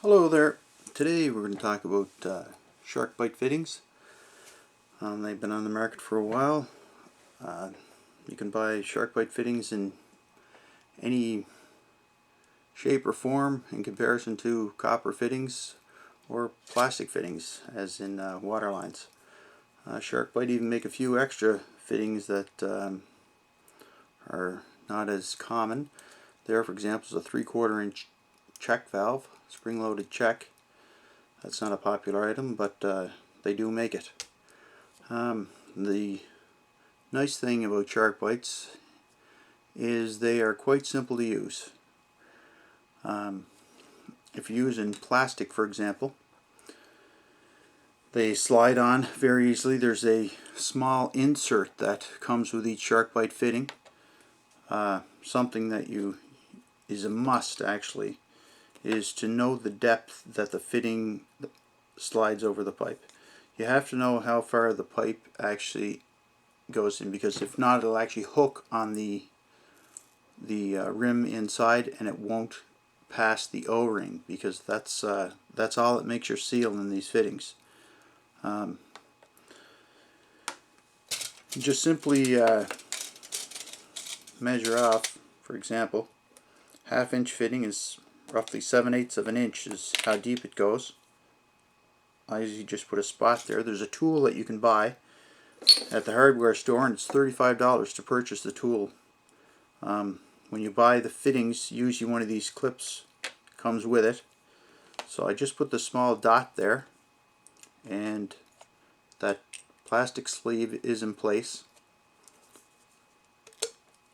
Hello there. Today we're going to talk about SharkBite fittings. They've been on the market for a while. You can buy SharkBite fittings in any shape or form in comparison to copper fittings or plastic fittings, as in water lines. SharkBite even make a few extra fittings that are not as common. There, for example, is a 3/4 inch check valve, spring-loaded check. That's not a popular item, but they do make it. The nice thing about SharkBites is they are quite simple to use. If you're using plastic, for example, they slide on very easily. There's a small insert that comes with each SharkBite fitting. Something that is a must, actually, is to know the depth that the fitting slides over the pipe. You have to know how far the pipe actually goes in, because if not, it'll actually hook on the rim inside and it won't pass the O-ring, because that's all that makes your seal in these fittings. Just simply measure off. For example, 1/2 inch fitting is roughly 7/8 of an inch is how deep it goes. I usually just put a spot there. There's a tool that you can buy at the hardware store, and it's $35 to purchase the tool. When you buy the fittings, usually one of these clips comes with it. So I just put the small dot there, and that plastic sleeve is in place,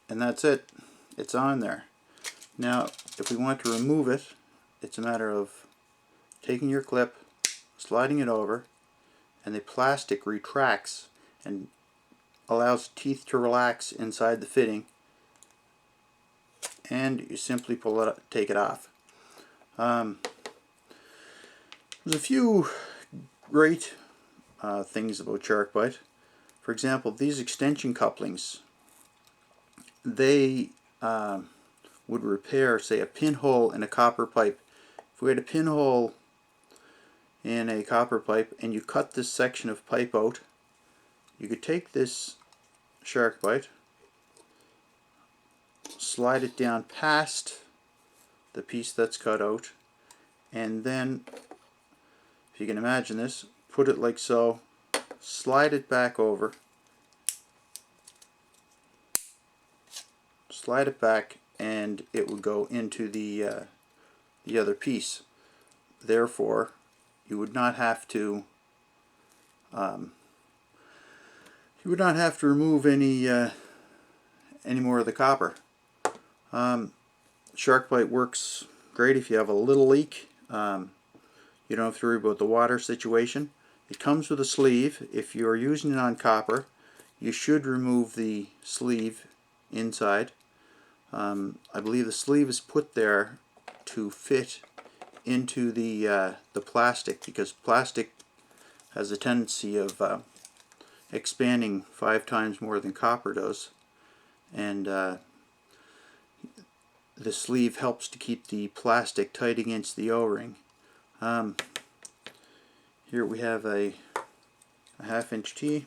and that's it. It's on there. Now, if we want to remove it, it's a matter of taking your clip, sliding it over, and the plastic retracts and allows teeth to relax inside the fitting, and you simply take it off. There's a few great things about SharkBite. For example, these extension couplings, they would repair, say, a pinhole in a copper pipe. If we had a pinhole in a copper pipe and you cut this section of pipe out, you could take this SharkBite, slide it down past the piece that's cut out, and then, if you can imagine this, put it like so, slide it back over, slide it back, and it would go into the other piece. Therefore, you would not have to remove any more of the copper. SharkBite works great if you have a little leak. You don't have to worry about the water situation. It comes with a sleeve. If you are using it on copper, you should remove the sleeve inside. I believe the sleeve is put there to fit into the plastic, because plastic has a tendency of expanding 5 times more than copper does, and the sleeve helps to keep the plastic tight against the O-ring. Here we have a 1/2 inch T.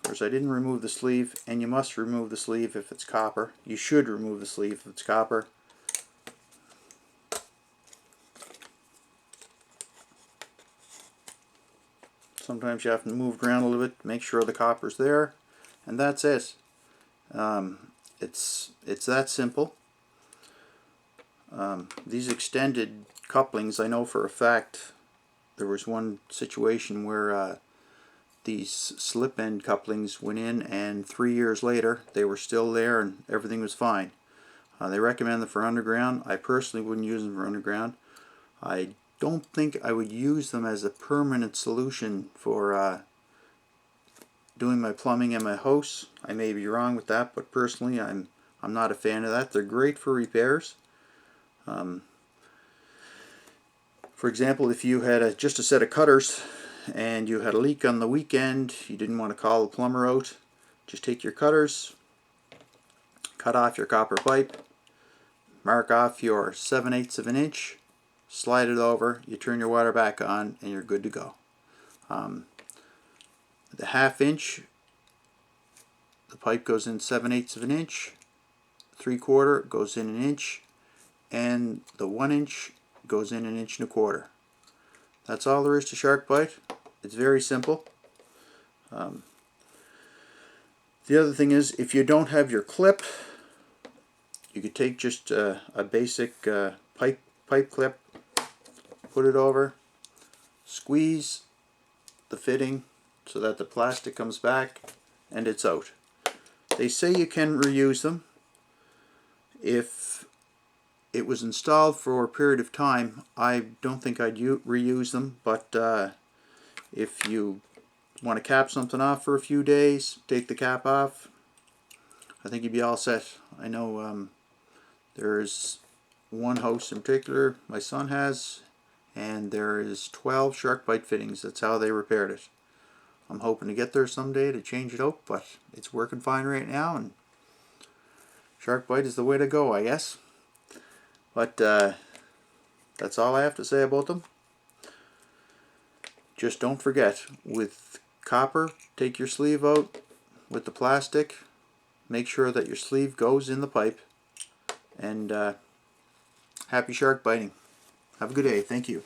Of course, I didn't remove the sleeve, and you must remove the sleeve if it's copper. You should remove the sleeve if it's copper. Sometimes you have to move it around a little bit to make sure the copper's there, and that's it. It's that simple. These extended couplings, I know for a fact there was one situation where these slip end couplings went in, and 3 years later they were still there and everything was fine. They recommend them for underground. I personally wouldn't use them for underground. I don't think I would use them as a permanent solution for doing my plumbing in my house. I may be wrong with that, but personally I'm not a fan of that. They're great for repairs. For example, if you had just a set of cutters and you had a leak on the weekend, you didn't want to call the plumber out, just take your cutters, cut off your copper pipe, mark off your 7/8 of an inch, slide it over, you turn your water back on, and you're good to go. The 1/2 inch, the pipe goes in 7/8 of an inch, 3/4 goes in 1 inch, and the 1 inch goes in 1 1/4 inches. That's all there is to SharkBite. It's very simple. The other thing is, if you don't have your clip, you could take just a basic pipe clip, put it over, squeeze the fitting so that the plastic comes back, and it's out. They say you can reuse them. If it was installed for a period of time, I don't think I'd reuse them, but if you want to cap something off for a few days, take the cap off, I think you'd be all set. I know there's one house in particular my son has, and there is 12 SharkBite fittings. That's how they repaired it. I'm hoping to get there someday to change it out, but it's working fine right now, and SharkBite is the way to go, I guess. But that's all I have to say about them. Just don't forget, with copper, take your sleeve out. With the plastic, make sure that your sleeve goes in the pipe. And happy shark biting. Have a good day. Thank you.